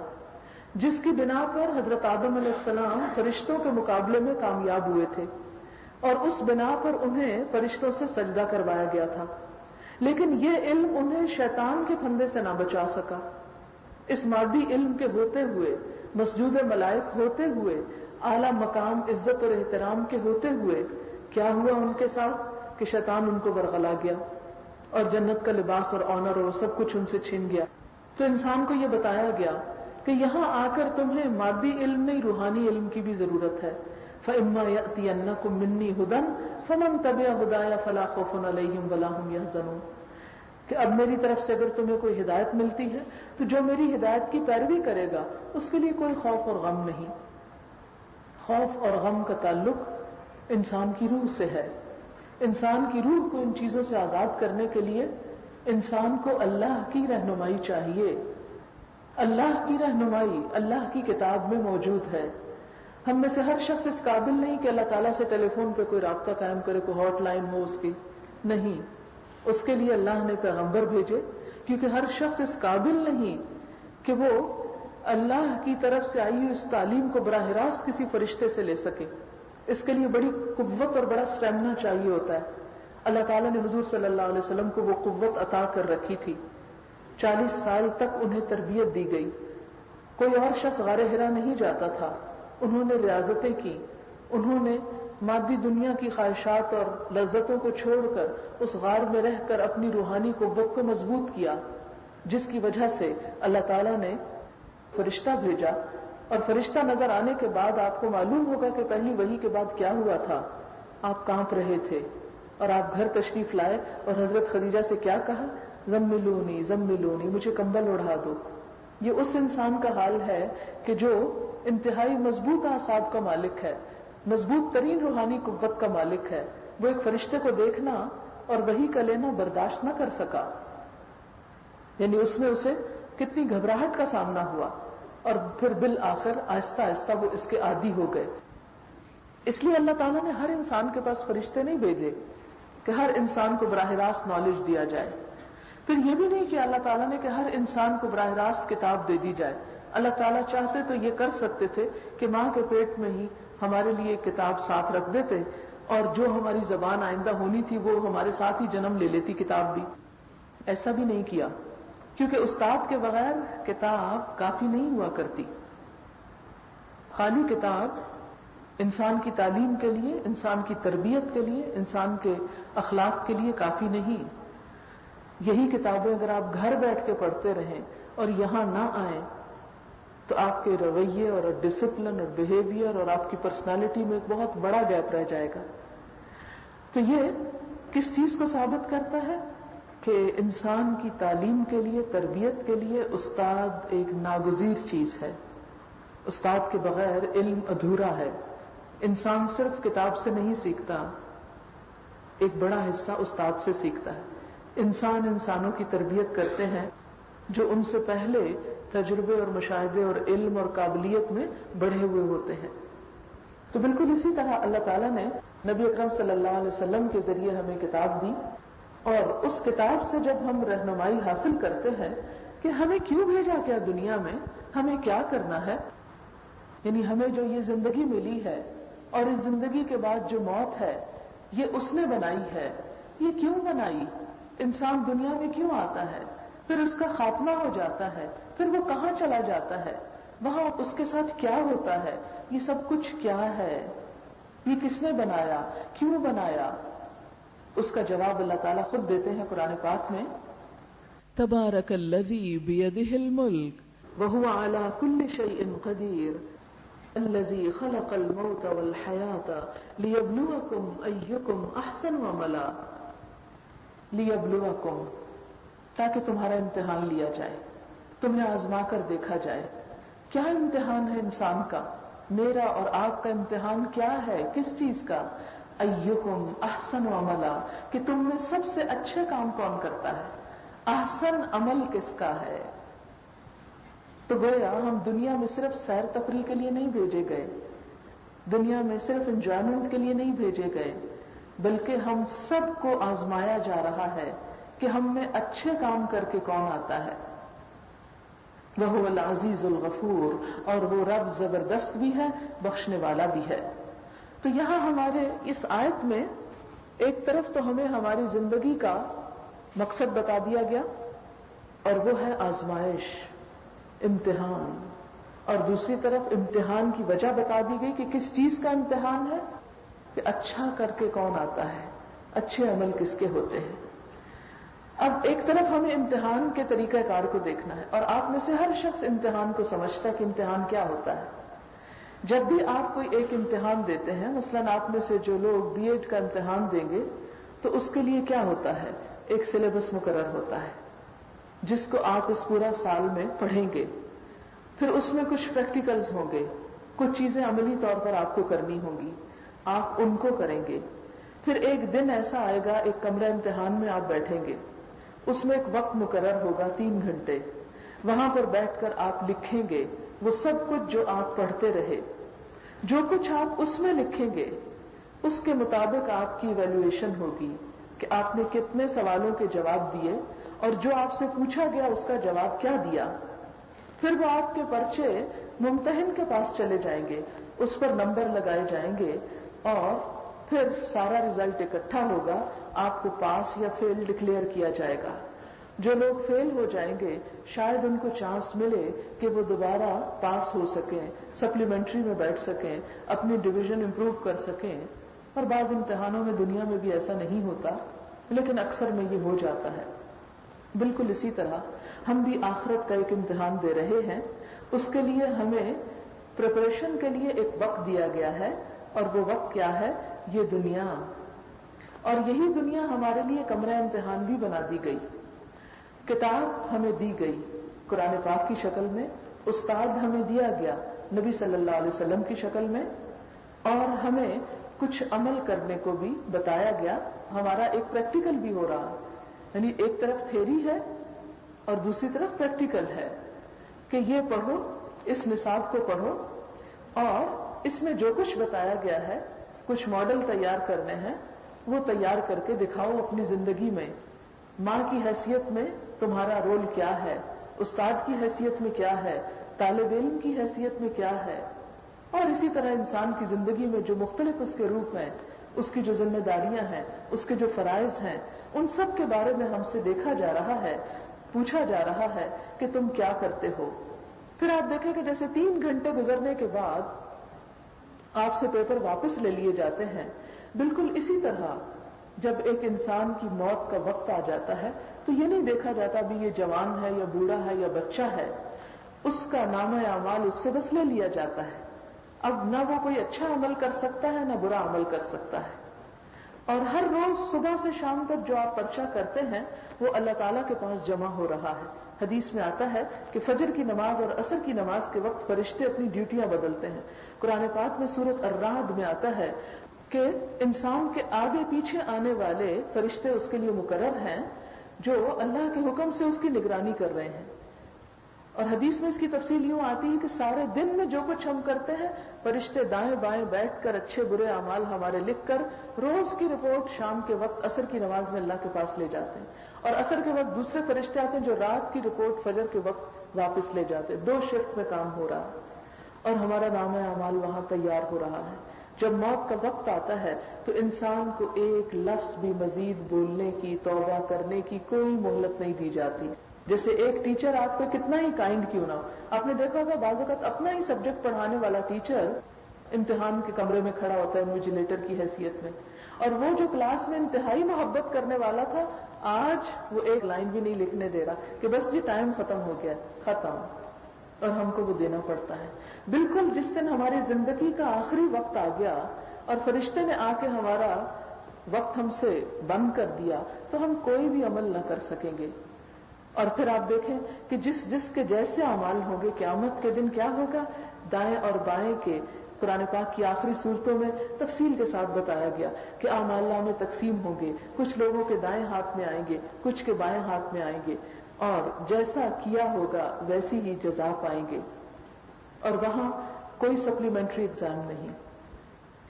جس کی بنا پر حضرت آدم علیہ السلام فرشتوں کے مقابلے میں کامیاب ہوئے تھے، اور اس بنا پر انہیں فرشتوں سے سجدہ کروایا گیا تھا۔ لیکن یہ علم انہیں شیطان کے پھندے سے نہ بچا سکا۔ اس مادی علم کے ہوتے ہوئے، مسجود ملائک ہوتے ہوئے، اعلی مقام عزت اور احترام کے ہوتے ہوئے، کیا ہوا ان کے ساتھ کہ شیطان ان کو ورغلا گیا اور جنت کا لباس اور آنر اور سب کچھ ان سے چھین گیا۔ تو انسان کو یہ بتایا گیا کہ یہاں آ کر تمہیں مادی علم نہیں، روحانی علم کی بھی ضرورت ہے۔ فَإِمَّا يَأْتِيَنَّكُم مِّنِّي هُدًى فَمَن تَبِعَ هُدَايَ فَلَا خَوْفٌ عَلَيْهِمْ وَلَا هُمْ يَحْزَنُونَ کہ اب میری طرف سے اگر تمہیں کوئی ہدایت ملتی ہے تو جو میری ہدایت کی پیروی کرے گا اس کے لیے کوئی خوف اور غم نہیں۔ خوف اور غم کا تعلق انسان کی روح سے ہے۔ انسان کی روح کو ان چیزوں سے آزاد کرنے کے لیے انسان کو اللہ کی رہنمائی چاہیے۔ اللہ کی رہنمائی اللہ کی کتاب میں موجود ہے۔ ہم میں سے ہر شخص اس قابل نہیں کہ اللہ تعالیٰ سے ٹیلی فون پہ کوئی رابطہ قائم کرے، کوئی ہاٹ لائن ہو اس کی، نہیں۔ اس کے لیے اللہ نے پیغمبر بھیجے، کیونکہ ہر شخص اس قابل نہیں کہ وہ اللہ کی طرف سے آئی ہوئی اس تعلیم کو براہ راست کسی فرشتے سے لے سکے۔ اس کے لیے بڑی قوت اور بڑا اسٹیمنا چاہیے ہوتا ہے۔ اللہ تعالیٰ نے حضور صلی اللہ علیہ وسلم کو وہ قوت عطا کر رکھی تھی۔ 40 سال تک انہیں تربیت دی گئی۔ کوئی اور شخص غار حرا نہیں جاتا تھا۔ انہوں نے ریاضتیں کی، انہوں نے مادی دنیا کی خواہشات اور لذتوں کو چھوڑ کر اس غار میں رہ کر اپنی روحانی قوت کو مضبوط کیا، جس کی وجہ سے اللہ تعالیٰ نے فرشتہ بھیجا۔ اور فرشتہ نظر آنے کے بعد آپ کو معلوم ہوگا کہ پہلی وحی کے بعد کیا ہوا تھا۔ آپ کانپ رہے تھے اور آپ گھر تشریف لائے اور حضرت خدیجہ سے کیا کہا؟ زملونی زملونی، مجھے کمبل اڑا دو۔ یہ اس انسان کا حال ہے کہ جو انتہائی مضبوط اعصاب کا مالک ہے، مضبوط ترین روحانی قوت کا مالک ہے، وہ ایک فرشتے کو دیکھنا اور وحی کا لینا برداشت نہ کر سکا۔ یعنی اس میں اسے کتنی گھبراہٹ کا سامنا ہوا، اور پھر بالآخر آہستہ آہستہ وہ اس کے عادی ہو گئے۔ اس لیے اللہ تعالیٰ نے ہر انسان کے پاس فرشتے نہیں بھیجے کہ ہر انسان کو براہ راست نالج دیا جائے۔ پھر یہ بھی نہیں کہ اللہ تعالیٰ نے کہ ہر انسان کو براہ راست کتاب دے دی جائے۔ اللہ تعالیٰ چاہتے تو یہ کر سکتے تھے کہ ماں کے پیٹ میں ہی ہمارے لیے کتاب ساتھ رکھ دیتے، اور جو ہماری زبان آئندہ ہونی تھی وہ ہمارے ساتھ ہی جنم لے لیتی کتاب بھی۔ ایسا بھی نہیں کیا، کیونکہ استاد کے بغیر کتاب کافی نہیں ہوا کرتی۔ خالی کتاب انسان کی تعلیم کے لیے، انسان کی تربیت کے لیے، انسان کے اخلاق کے لیے کافی نہیں۔ یہی کتابیں اگر آپ گھر بیٹھ کے پڑھتے رہیں اور یہاں نہ آئیں تو آپ کے رویے اور ڈسپلن اور بیہیویئر اور آپ کی پرسنالٹی میں ایک بہت بڑا گیپ رہ جائے گا۔ تو یہ کس چیز کو ثابت کرتا ہے کہ انسان کی تعلیم کے لیے، تربیت کے لیے استاد ایک ناگزیر چیز ہے۔ استاد کے بغیر علم ادھورا ہے۔ انسان صرف کتاب سے نہیں سیکھتا، ایک بڑا حصہ استاد سے سیکھتا ہے۔ انسان انسانوں کی تربیت کرتے ہیں جو ان سے پہلے تجربے اور مشاہدے اور علم اور قابلیت میں بڑھے ہوئے ہوتے ہیں۔ تو بالکل اسی طرح اللہ تعالیٰ نے نبی اکرم صلی اللہ علیہ وسلم کے ذریعے ہمیں کتاب دی، اور اس کتاب سے جب ہم رہنمائی حاصل کرتے ہیں کہ ہمیں کیوں بھیجا گیا دنیا میں، ہمیں کیا کرنا ہے، یعنی ہمیں جو یہ زندگی ملی ہے اور اس زندگی کے بعد جو موت ہے یہ اس نے بنائی ہے، یہ کیوں بنائی، انسان دنیا میں کیوں آتا ہے، پھر اس کا خاتمہ ہو جاتا ہے، پھر وہ کہاں چلا جاتا ہے، وہاں اس کے ساتھ کیا ہوتا ہے، یہ سب کچھ کیا ہے، یہ کس نے بنایا، کیوں بنایا، اس کا جواب اللہ تعالیٰ خود دیتے ہیں قرآن پاک میں۔ تبارک الذی بیدہ الملک وہو علی کل شیء قدیر الذی خلق الموت والحیاۃ لیبلوکم ایکم احسن عملا۔ لیبلوکم، تاکہ تمہارا امتحان لیا جائے، تمہیں آزما کر دیکھا جائے۔ کیا امتحان ہے انسان کا؟ میرا اور آپ کا امتحان کیا ہے؟ کس چیز کا؟ ایکم احسن عملا، کہ تم میں سب سے اچھے کام کون کرتا ہے، احسن عمل کس کا ہے۔ تو گویا ہم دنیا میں صرف سیر تفریح کے لیے نہیں بھیجے گئے، دنیا میں صرف انجوائمنٹ کے لیے نہیں بھیجے گئے، بلکہ ہم سب کو آزمایا جا رہا ہے کہ ہم میں اچھے کام کر کے کون آتا ہے۔ وَهُوَ الْعَزِيزُ الْغَفُورُ، اور وہ رب زبردست بھی ہے، بخشنے والا بھی ہے۔ تو یہاں ہمارے اس آیت میں ایک طرف تو ہمیں ہماری زندگی کا مقصد بتا دیا گیا اور وہ ہے آزمائش، امتحان، اور دوسری طرف امتحان کی وجہ بتا دی گئی کہ کس چیز کا امتحان ہے، کہ اچھا کر کے کون آتا ہے، اچھے عمل کس کے ہوتے ہیں۔ اب ایک طرف ہمیں امتحان کے طریقہ کار کو دیکھنا ہے، اور آپ میں سے ہر شخص امتحان کو سمجھتا ہے کہ امتحان کیا ہوتا ہے۔ جب بھی آپ کوئی ایک امتحان دیتے ہیں، مثلاً آپ میں سے جو لوگ بی ایڈ کا امتحان دیں گے تو اس کے لیے کیا ہوتا ہے، ایک سلیبس مقرر ہوتا ہے جس کو آپ اس پورا سال میں پڑھیں گے، پھر اس میں کچھ پریکٹیکلز ہوں گے، کچھ چیزیں عملی طور پر آپ کو کرنی ہوں گی، آپ ان کو کریں گے۔ پھر ایک دن ایسا آئے گا، ایک کمرہ امتحان میں آپ بیٹھیں گے، اس میں ایک وقت مقرر ہوگا 3 گھنٹے، وہاں پر بیٹھ کر آپ لکھیں گے وہ سب کچھ جو آپ پڑھتے رہے، جو کچھ آپ اس میں لکھیں گے اس کے مطابق آپ کی ایویلویشن ہوگی کہ آپ نے کتنے سوالوں کے جواب دیے اور جو آپ سے پوچھا گیا اس کا جواب کیا دیا۔ پھر وہ آپ کے پرچے ممتحن کے پاس چلے جائیں گے، اس پر نمبر لگائے جائیں گے اور پھر سارا رزلٹ اکٹھا ہوگا، آپ کو پاس یا فیل ڈکلیئر کیا جائے گا۔ جو لوگ فیل ہو جائیں گے شاید ان کو چانس ملے کہ وہ دوبارہ پاس ہو سکیں، سپلیمنٹری میں بیٹھ سکیں، اپنی ڈویژن امپروو کر سکیں، اور بعض امتحانوں میں دنیا میں بھی ایسا نہیں ہوتا لیکن اکثر میں یہ ہو جاتا ہے۔ بالکل اسی طرح ہم بھی آخرت کا ایک امتحان دے رہے ہیں، اس کے لیے ہمیں پریپریشن کے لیے ایک وقت دیا گیا ہے، اور وہ وقت کیا ہے، یہ دنیا، اور یہی دنیا ہمارے لیے کمرہ امتحان بھی بنا دی گئی۔ کتاب ہمیں دی گئی قرآن پاک کی شکل میں، استاد ہمیں دیا گیا نبی صلی اللہ علیہ وسلم کی شکل میں، اور ہمیں کچھ عمل کرنے کو بھی بتایا گیا۔ ہمارا ایک پریکٹیکل بھی ہو رہا، یعنی ایک طرف تھیوری ہے اور دوسری طرف پریکٹیکل ہے کہ یہ پڑھو، اس نصاب کو پڑھو، اور اس میں جو کچھ بتایا گیا ہے، کچھ ماڈل تیار کرنے ہیں، وہ تیار کر کے دکھاؤ اپنی زندگی میں۔ ماں کی حیثیت میں تمہارا رول کیا ہے، استاد کی حیثیت میں کیا ہے، طالب علم کی حیثیت میں کیا ہے، اور اسی طرح انسان کی زندگی میں جو مختلف اس کے روپ ہیں، اس کی جو ذمہ داریاں ہیں، اس کے جو فرائض ہیں، ان سب کے بارے میں ہم سے دیکھا جا رہا ہے، پوچھا جا رہا ہے کہ تم کیا کرتے ہو۔ پھر آپ دیکھیں کہ جیسے 3 گھنٹے گزرنے کے بعد آپ سے پیپر واپس لے لیے جاتے ہیں، بالکل اسی طرح جب ایک انسان کی موت کا وقت آ جاتا ہے تو یہ نہیں دیکھا جاتا بھی یہ جوان ہے یا بوڑھا ہے یا بچہ ہے، اس کا نامہ اعمال اس سے بس لے لیا جاتا ہے۔ اب نہ وہ کوئی اچھا عمل کر سکتا ہے نہ برا عمل کر سکتا ہے، اور ہر روز صبح سے شام تک جو آپ پرچہ کرتے ہیں وہ اللہ تعالیٰ کے پاس جمع ہو رہا ہے۔ حدیث میں آتا ہے کہ فجر کی نماز اور عصر کی نماز کے وقت فرشتے اپنی ڈیوٹیاں بدلتے ہیں۔ قرآن پاک میں سورۃ الرعد میں آتا ہے کہ انسان کے آگے پیچھے آنے والے فرشتے اس کے لیے مقرر ہیں جو اللہ کے حکم سے اس کی نگرانی کر رہے ہیں۔ اور حدیث میں اس کی تفصیل یوں آتی ہے کہ سارے دن میں جو کچھ ہم کرتے ہیں فرشتے دائیں بائیں بیٹھ کر اچھے برے اعمال ہمارے لکھ کر روز کی رپورٹ شام کے وقت عصر کی نماز میں اللہ کے پاس لے جاتے ہیں، اور عصر کے وقت دوسرے فرشتے آتے ہیں جو رات کی رپورٹ فجر کے وقت واپس لے جاتے ہیں۔ 2 شفٹ میں کام ہو رہا ہے اور ہمارا نامہ اعمال وہاں تیار ہو رہا ہے۔ جب موت کا وقت آتا ہے تو انسان کو ایک لفظ بھی مزید بولنے کی، توبہ کرنے کی کوئی مہلت نہیں دی جاتی۔ جیسے ایک ٹیچر آپ کو کتنا ہی کائنڈ کیوں نہ ہو، آپ نے دیکھا ہوگا بعض اوقات اپنا ہی سبجیکٹ پڑھانے والا ٹیچر امتحان کے کمرے میں کھڑا ہوتا ہے انویجیلیٹر کی حیثیت میں، اور وہ جو کلاس میں انتہائی محبت کرنے والا تھا آج وہ ایک لائن بھی نہیں لکھنے دے رہا کہ بس جی ٹائم ختم ہو گیا، ختم، اور ہم کو وہ دینا پڑتا ہے۔ بالکل جس دن ہماری زندگی کا آخری وقت آ گیا اور فرشتے نے آ کے ہمارا وقت ہم سے بند کر دیا تو ہم کوئی بھی عمل نہ کر سکیں گے۔ اور پھر آپ دیکھیں کہ جس کے جیسے اعمال ہوں گے، قیامت کے دن کیا ہوگا، دائیں اور بائیں کے قرآن پاک کی آخری صورتوں میں تفصیل کے ساتھ بتایا گیا کہ اعمال نامے تقسیم ہوں گے، کچھ لوگوں کے دائیں ہاتھ میں آئیں گے، کچھ کے بائیں ہاتھ میں آئیں گے، اور جیسا کیا ہوگا ویسی ہی جزا پائیں گے. اور وہاں کوئی سپلیمنٹری ایگزام نہیں،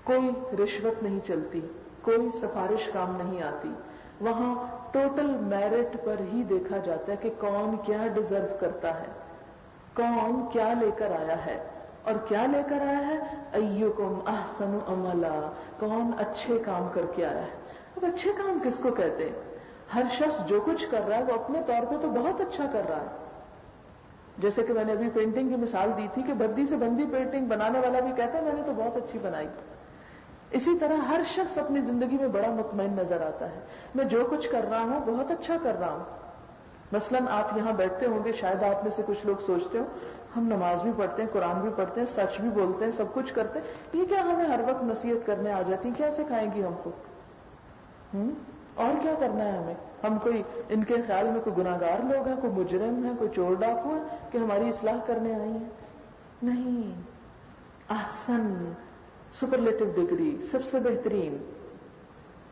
کوئی رشوت نہیں چلتی، کوئی سفارش کام نہیں آتی. وہاں ٹوٹل میرٹ پر ہی دیکھا جاتا ہے کہ کون کیا ڈیزرو کرتا ہے، کون کیا لے کر آیا ہے. اور کیا لے کر آیا ہے؟ ایکم احسن عملا، کون اچھے کام کر کے آیا ہے. اب اچھے کام کس کو کہتے ہیں؟ ہر شخص جو کچھ کر رہا ہے وہ اپنے طور پہ تو بہت اچھا کر رہا ہے. جیسے کہ میں نے ابھی پینٹنگ کی مثال دی تھی کہ بدی سے بندی پینٹنگ بنانے والا بھی کہتا ہے میں نے تو بہت اچھی بنائی. اسی طرح ہر شخص اپنی زندگی میں بڑا مطمئن نظر آتا ہے، میں جو کچھ کر رہا ہوں بہت اچھا کر رہا ہوں. مثلاً آپ یہاں بیٹھتے ہوں گے، شاید آپ میں سے کچھ لوگ سوچتے ہو ہم نماز بھی پڑھتے ہیں، قرآن بھی پڑھتے ہیں، سچ بھی بولتے ہیں، سب کچھ کرتے ہیں، یہ کیا ہمیں ہر وقت نصیحت کرنے آ جاتی ہیں؟ کیا سکھائیں گی ہم کو؟ اور کیا کرنا ہے ہمیں؟ ہم کوئی ان کے خیال میں کوئی گناہگار لوگ ہیں، کوئی مجرم ہے، کوئی چور ڈاکو ہے کہ ہماری اصلاح کرنے آئی ہیں؟ نہیں. احسن، سپرلیٹو ڈگری، سب سے بہترین.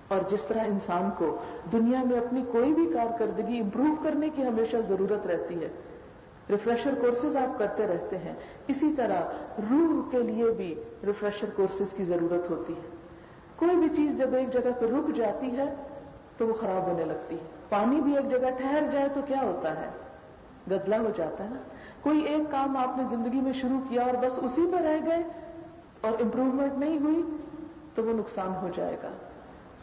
اور جس طرح انسان کو دنیا میں اپنی کوئی بھی کارکردگی امپروو کرنے کی ہمیشہ ضرورت رہتی ہے، ریفریشر کورسز آپ کرتے رہتے ہیں، اسی طرح روح کے لیے بھی ریفریشر کورسز کی ضرورت ہوتی ہے. کوئی بھی چیز جب ایک جگہ پہ رک جاتی ہے تو وہ خراب ہونے لگتی ہے. پانی بھی ایک جگہ ٹھہر جائے تو کیا ہوتا ہے؟ گدلا ہو جاتا ہے نا. کوئی ایک کام آپ نے زندگی میں شروع کیا اور بس اسی پہ رہ گئے اور امپروومنٹ نہیں ہوئی تو وہ نقصان ہو جائے گا.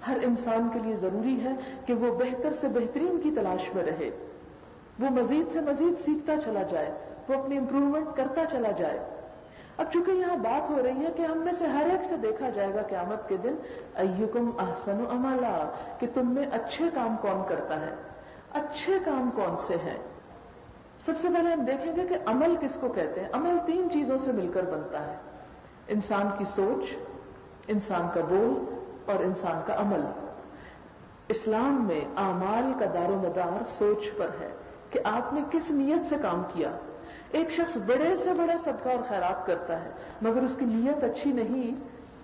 ہر انسان کے لیے ضروری ہے کہ وہ بہتر سے بہترین کی تلاش میں رہے، وہ مزید سے مزید سیکھتا چلا جائے، وہ اپنی امپروومنٹ کرتا چلا جائے. اب چونکہ یہاں بات ہو رہی ہے کہ ہم میں سے ہر ایک سے دیکھا جائے گا قیامت کے دن ایکم احسن عملا، کہ تم میں اچھے کام کون کرتا ہے. اچھے کام کون سے ہیں؟ سب سے پہلے ہم دیکھیں گے کہ عمل کس کو کہتے ہیں. عمل 3 چیزوں سے مل کر بنتا ہے: انسان کی سوچ، انسان کا بول اور انسان کا عمل. اسلام میں اعمال کا دار و مدار سوچ پر ہے کہ آپ نے کس نیت سے کام کیا. ایک شخص بڑے سے بڑا صدقہ اور خیرات کرتا ہے مگر اس کی نیت اچھی نہیں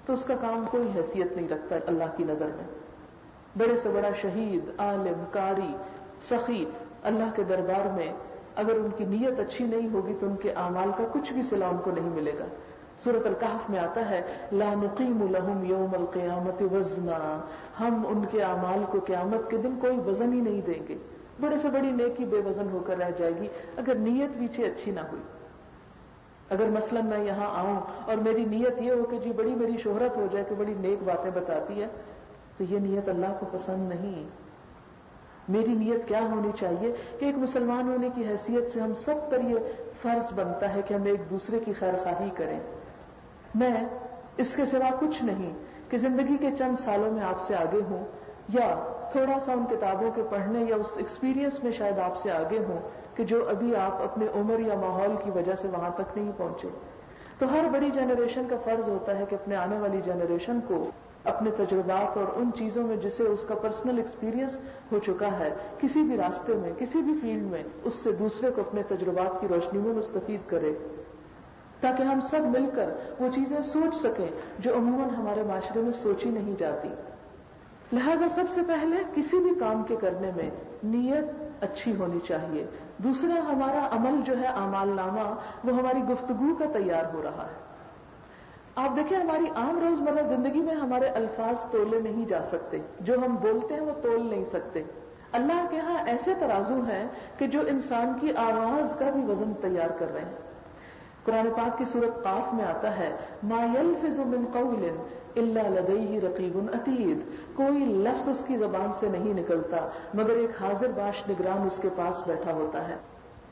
تو اس کا کام کوئی حیثیت نہیں رکھتا اللہ کی نظر میں. بڑے سے بڑا شہید، عالم، قاری، سخی اللہ کے دربار میں اگر ان کی نیت اچھی نہیں ہوگی تو ان کے اعمال کا کچھ بھی صلہ ان کو نہیں ملے گا. سورۃ الکہف میں آتا ہے لا نقیم لہم یوم القیامت وزنا، ہم ان کے اعمال کو قیامت کے دن کوئی وزن ہی نہیں دیں گے. بڑے سے بڑی نیکی بے وزن ہو کر رہ جائے گی اگر نیت پیچھے اچھی نہ ہوئی. اگر مثلا میں یہاں آؤں اور میری نیت یہ ہو کہ جی بڑی میری شہرت ہو جائے کہ بڑی نیک باتیں بتاتی ہے تو یہ نیت اللہ کو پسند نہیں. میری نیت کیا ہونی چاہیے کہ ایک مسلمان ہونے کی حیثیت سے ہم سب پر یہ فرض بنتا ہے کہ ہم ایک دوسرے کی خیر خواہی کریں. میں اس کے سوا کچھ نہیں کہ زندگی کے چند سالوں میں آپ سے آگے ہوں یا تھوڑا سا ان کتابوں کے پڑھنے یا اس ایکسپیرینس میں شاید آپ سے آگے ہوں کہ جو ابھی آپ اپنے عمر یا ماحول کی وجہ سے وہاں تک نہیں پہنچے. تو ہر بڑی جنریشن کا فرض ہوتا ہے کہ اپنے آنے والی جنریشن کو اپنے تجربات اور ان چیزوں میں جسے اس کا پرسنل ایکسپیرینس ہو چکا ہے کسی بھی راستے میں کسی بھی فیلڈ میں اس سے دوسرے کو اپنے تجربات کی روشنی میں مستفید کرے تاکہ ہم سب مل کر وہ چیزیں سوچ سکیں جو عموماً ہمارے معاشرے میں سوچی نہیں جاتی. لہذا سب سے پہلے کسی بھی کام کے کرنے میں نیت اچھی ہونی چاہیے. دوسرا ہمارا عمل جو ہے اعمال نامہ وہ ہماری گفتگو کا تیار ہو رہا ہے. آپ دیکھیں ہماری عام روزمرہ زندگی میں ہمارے الفاظ تولے نہیں جا سکتے، جو ہم بولتے ہیں وہ تول نہیں سکتے. اللہ کے ہاں ایسے ترازو ہیں کہ جو انسان کی آواز کا بھی وزن تیار کر رہے ہیں. قرآن پاک کی سورۃ قاف میں آتا ہے ما یلفظ من قول الا لدیہ رقیب عتید، کوئی لفظ اس کی زبان سے نہیں نکلتا مگر ایک حاضر باش نگران اس کے پاس بیٹھا ہوتا ہے.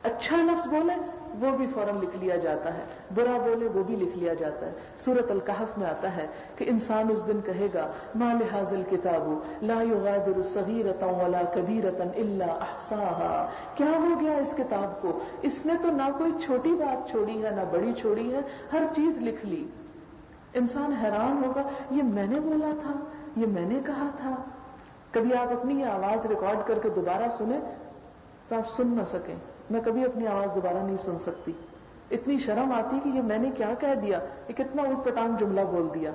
اچھا لفظ بولے وہ بھی فوراً لکھ لیا جاتا ہے، برا بولے وہ بھی لکھ لیا جاتا ہے. سورۃ الکہف میں آتا ہے کہ انسان اس دن کہے گا ما لہذا الکتاب لا یغادر صغیرۃ ولا کبیرۃ الا احصاها، کیا ہو گیا اس کتاب کو، اس نے تو نہ کوئی چھوٹی بات چھوڑی ہے نہ بڑی چھوڑی ہے، ہر چیز لکھ لی. انسان حیران ہوگا یہ میں نے بولا تھا، یہ میں نے کہا تھا. کبھی آپ اپنی یہ آواز ریکارڈ کر کے دوبارہ سنیں تو آپ سن نہ سکیں. میں کبھی اپنی آواز دوبارہ نہیں سن سکتی اتنی شرم آتی کہ یہ میں نے کیا کہہ دیا، یہ کتنا اوٹ پٹانگ جملہ بول دیا.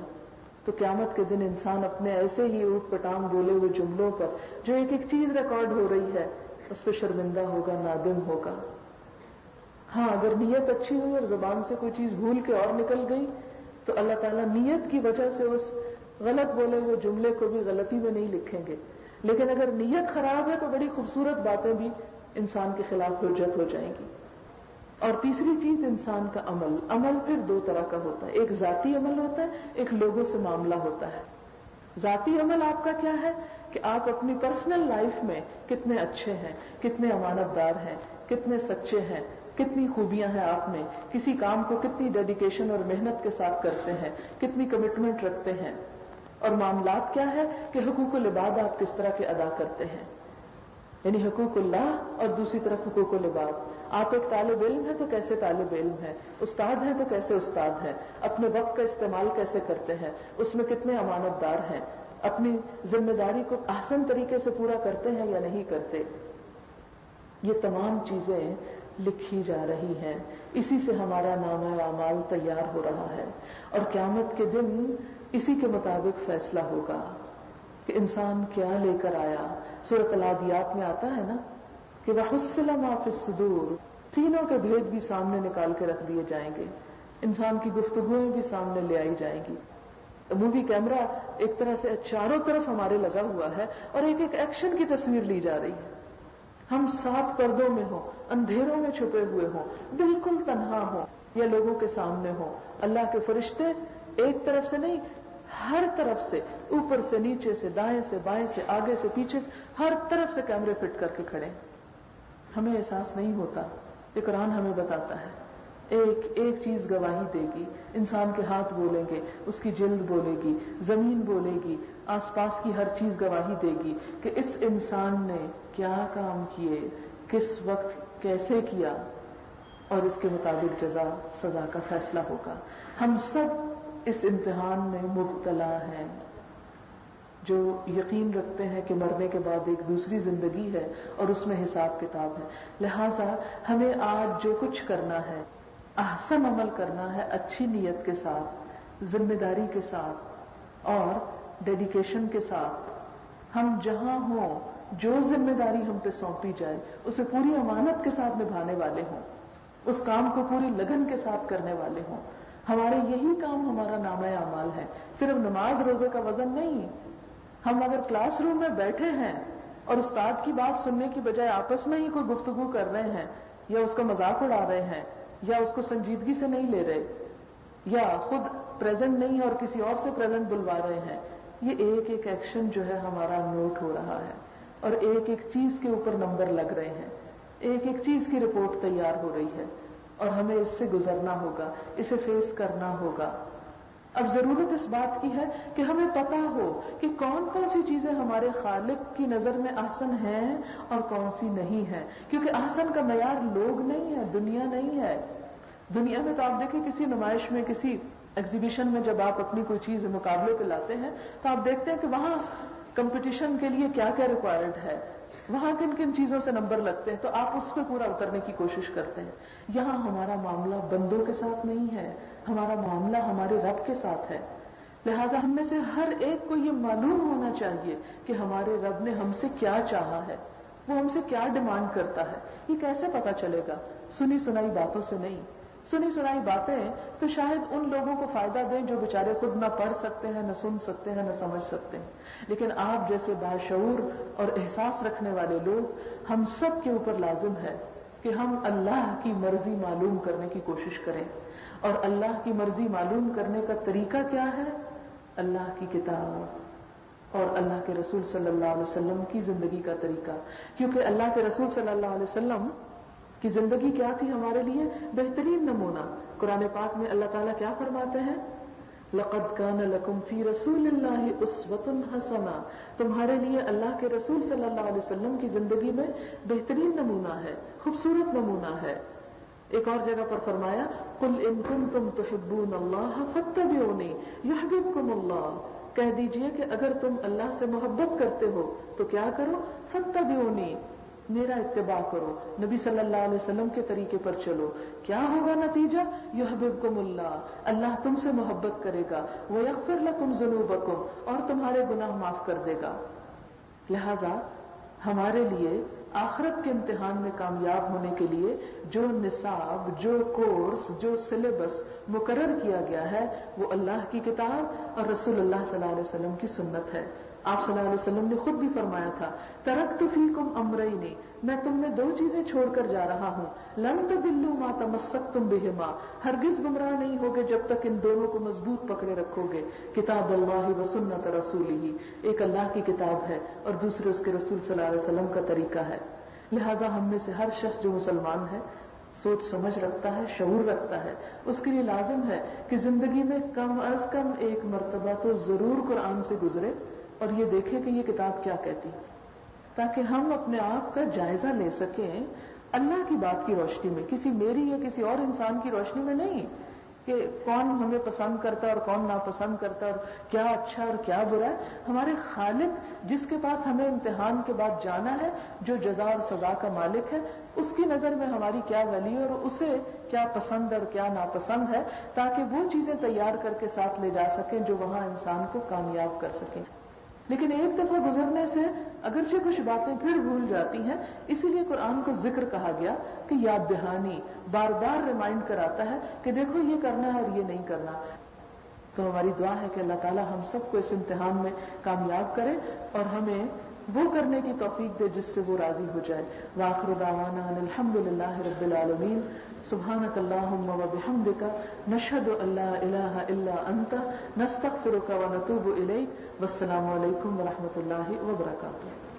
تو قیامت کے دن انسان اپنے ایسے ہی اوٹ پٹانگ بولے ہوئے جملوں پر جو ایک ایک چیز ریکارڈ ہو رہی ہے اس پہ شرمندہ ہوگا، نادم ہوگا. ہاں اگر نیت اچھی ہوئی اور زبان سے کوئی چیز بھول کے اور نکل گئی تو اللہ تعالیٰ نیت کی وجہ سے اس غلط بولے ہوئے جملے کو بھی غلطی میں نہیں لکھیں گے. لیکن اگر نیت خراب ہے تو بڑی خوبصورت باتیں بھی انسان کے خلاف حجت ہو جائیں گی. اور تیسری چیز انسان کا عمل. عمل پھر دو طرح کا ہوتا ہے، ایک ذاتی عمل ہوتا ہے، ایک لوگوں سے معاملہ ہوتا ہے. ذاتی عمل آپ کا کیا ہے کہ آپ اپنی پرسنل لائف میں کتنے اچھے ہیں، کتنے امانت دار ہیں، کتنے سچے ہیں، کتنی خوبیاں ہیں آپ میں، کسی کام کو کتنی ڈیڈیکیشن اور محنت کے ساتھ کرتے ہیں، کتنی کمٹمنٹ رکھتے ہیں. اور معاملات کیا ہے کہ حقوق العباد آپ کس طرح کے ادا کرتے ہیں، یعنی حقوق اللہ اور دوسری طرف حقوق العباد. آپ ایک طالب علم ہے تو کیسے طالب علم ہے، استاد ہیں تو کیسے استاد ہیں، اپنے وقت کا استعمال کیسے کرتے ہیں، اس میں کتنے امانت دار ہیں، اپنی ذمہ داری کو احسن طریقے سے پورا کرتے ہیں یا نہیں کرتے. یہ تمام چیزیں لکھی جا رہی ہیں. اسی سے ہمارا نامہ اعمال تیار ہو رہا ہے اور قیامت کے دن اسی کے مطابق فیصلہ ہوگا کہ انسان کیا لے کر آیا. سورۃ العادیات میں آتا ہے نا کہ وَحُصِّلَ مَا فِي الصُّدُورِ، سینوں کے بھید بھی سامنے نکال کے رکھ دیے جائیں گے، انسان کی گفتگویں بھی سامنے لے آئی جائیں گی. مووی کیمرہ ایک طرح سے چاروں طرف ہمارے لگا ہوا ہے اور ایک ایک ایکشن کی تصویر لی جا رہی ہے. ہم 7 پردوں میں ہوں، اندھیروں میں چھپے ہوئے ہوں، بالکل تنہا ہوں یا لوگوں کے سامنے ہوں. اللہ کے فرشتے ایک طرف سے نہیں، ہر طرف سے، اوپر سے نیچے سے، دائیں سے بائیں سے، آگے سے پیچھے سے، ہر طرف سے کیمرے فٹ کر کے کھڑے. ہمیں احساس نہیں ہوتا. یہ قرآن ہمیں بتاتا ہے ایک ایک چیز گواہی دے گی. انسان کے ہاتھ بولیں گے، اس کی جلد بولے گی، زمین بولے گی، آس پاس کی ہر چیز گواہی دے گی کہ اس انسان نے کیا کام کیے، کس وقت کیسے کیا، اور اس کے مطابق جزا سزا کا فیصلہ ہوگا. ہم سب اس امتحان میں مبتلا ہیں جو یقین رکھتے ہیں کہ مرنے کے بعد ایک دوسری زندگی ہے اور اس میں حساب کتاب ہے. لہذا ہمیں آج جو کچھ کرنا ہے، احسن عمل کرنا ہے، اچھی نیت کے ساتھ، ذمہ داری کے ساتھ اور ڈیڈیکیشن کے ساتھ. ہم جہاں ہوں، جو ذمہ داری ہم پہ سونپی جائے اسے پوری امانت کے ساتھ نبھانے والے ہوں، اس کام کو پوری لگن کے ساتھ کرنے والے ہوں. ہمارے یہی کام ہمارا نامہ اعمال ہے، صرف نماز روزے کا وزن نہیں. ہم اگر کلاس روم میں بیٹھے ہیں اور استاد کی بات سننے کی بجائے آپس میں ہی کوئی گفتگو کر رہے ہیں یا اس کا مذاق اڑا رہے ہیں یا اس کو سنجیدگی سے نہیں لے رہے یا خود پریزنٹ نہیں اور کسی اور سے پریزنٹ بلوا رہے ہیں، یہ ایک ایک ایکشن جو ہے ہمارا نوٹ ہو رہا ہے اور ایک ایک چیز کے اوپر نمبر لگ رہے ہیں، ایک ایک چیز کی رپورٹ تیار ہو رہی ہے اور ہمیں اس سے گزرنا ہوگا، اسے فیس کرنا ہوگا. اب ضرورت اس بات کی ہے کہ ہمیں پتا ہو کہ کون کون سی چیزیں ہمارے خالق کی نظر میں احسن ہیں اور کون سی نہیں ہیں. کیونکہ احسن کا معیار لوگ نہیں ہے، دنیا نہیں ہے. دنیا میں تو آپ دیکھیں کسی نمائش میں، کسی ایگزیبیشن میں جب آپ اپنی کوئی چیز مقابلے پہ لاتے ہیں تو آپ دیکھتے ہیں کہ وہاں کمپٹیشن کے لیے کیا کیا ریکوائرڈ ہے، وہاں کن کن چیزوں سے نمبر لگتے ہیں، تو آپ اس پہ پورا اترنے کی کوشش کرتے ہیں. یہاں ہمارا معاملہ بندوں کے ساتھ نہیں ہے، ہمارا معاملہ ہمارے رب کے ساتھ ہے. لہٰذا ہم میں سے ہر ایک کو یہ معلوم ہونا چاہیے کہ ہمارے رب نے ہم سے کیا چاہا ہے، وہ ہم سے کیا ڈیمانڈ کرتا ہے. یہ کیسے پتا چلے گا؟ سنی سنائی باتوں سے نہیں. سنی سنائی باتیں تو شاید ان لوگوں کو فائدہ دیں جو بیچارے خود نہ پڑھ سکتے ہیں، نہ سن سکتے ہیں، نہ سمجھ سکتے ہیں. لیکن آپ جیسے باشعور اور احساس رکھنے والے لوگ، ہم سب کے اوپر لازم ہے کہ ہم اللہ کی مرضی معلوم کرنے کی کوشش کریں. اور اللہ کی مرضی معلوم کرنے کا طریقہ کیا ہے؟ اللہ کی کتاب اور اللہ کے رسول صلی اللہ علیہ وسلم کی زندگی کا طریقہ. کیونکہ اللہ کے رسول صلی اللہ علیہ وسلم کی زندگی کیا تھی ہمارے لیے؟ بہترین نمونہ. قرآن پاک میں اللہ تعالیٰ کیا فرماتے ہیں؟ لَقَدْ كَانَ لَكُمْ فِي رَسُولِ اللَّهِ أُسْوَةٌ حَسَنَةٌ، تمہارے لیے اللہ کے رسول صلی اللہ علیہ وسلم کی زندگی میں بہترین نمونہ ہے، خوبصورت نمونہ ہے. ایک اور جگہ پر فرمایا قُلْ إِن كُنتُمْ تُحِبُّونَ اللَّهَ فَاتَّبِعُونِي يُحْبِبْكُمُ اللَّهُ، کہہ دیجئے کہ اگر تم اللہ سے محبت کرتے ہو تو کیا کرو؟ فَاتَّبِعُونِی، میرا اتباع کرو، نبی صلی اللہ علیہ وسلم کے طریقے پر چلو. کیا ہوگا نتیجہ؟ یحببکم اللہ، اللہ تم سے محبت کرے گا، ویغفر لکم ذنوبکم، اور تمہارے گناہ معاف کر دے گا. لہذا ہمارے لیے آخرت کے امتحان میں کامیاب ہونے کے لیے جو نصاب، جو کورس، جو سلیبس مقرر کیا گیا ہے وہ اللہ کی کتاب اور رسول اللہ صلی اللہ علیہ وسلم کی سنت ہے. آپ صلی اللہ علیہ وسلم نے خود بھی فرمایا تھا، ترکت فیکم امرین، میں تم میں دو چیزیں چھوڑ کر جا رہا ہوں، لن تضلوا ما تمسکتم بہما، ہرگز گمراہ نہیں ہوگے جب تک ان دونوں کو مضبوط پکڑے رکھو گے، کتاب اللہ و سنت رسولہ، ایک اللہ کی کتاب ہے اور دوسرے اس کے رسول صلی اللہ علیہ وسلم کا طریقہ ہے. لہٰذا ہم میں سے ہر شخص جو مسلمان ہے، سوچ سمجھ رکھتا ہے، شعور رکھتا ہے، اس کے لیے لازم ہے کہ زندگی میں کم از کم ایک مرتبہ تو ضرور قرآن سے گزرے اور یہ دیکھیں کہ یہ کتاب کیا کہتی، تاکہ ہم اپنے آپ کا جائزہ لے سکیں اللہ کی بات کی روشنی میں، کسی میری یا کسی اور انسان کی روشنی میں نہیں کہ کون ہمیں پسند کرتا ہے اور کون ناپسند کرتا ہے اور کیا اچھا اور کیا برا ہے. ہمارے خالق جس کے پاس ہمیں امتحان کے بعد جانا ہے، جو جزا اور سزا کا مالک ہے، اس کی نظر میں ہماری کیا ویلیو ہے اور اسے کیا پسند اور کیا ناپسند ہے، تاکہ وہ چیزیں تیار کر کے ساتھ لے جا سکیں جو وہاں انسان کو کامیاب کر سکیں. لیکن ایک دفعہ گزرنے سے اگرچہ کچھ باتیں پھر بھول جاتی ہیں، اسی لیے قرآن کو ذکر کہا گیا کہ یاد دہانی، بار بار ریمائنڈ کراتا ہے کہ دیکھو یہ کرنا ہے اور یہ نہیں کرنا. تو ہماری دعا ہے کہ اللہ تعالی ہم سب کو اس امتحان میں کامیاب کرے اور ہمیں وہ کرنے کی توفیق دے جس سے وہ راضی ہو جائے. وآخر دعوانا ان الحمدللہ رب العالمین. سبحانک اللہم وبحمدک، نشہد ان لا الہ الا انت، نستغفرک ونتوب الیک. والسلام علیکم ورحمۃ اللہ وبرکاتہ.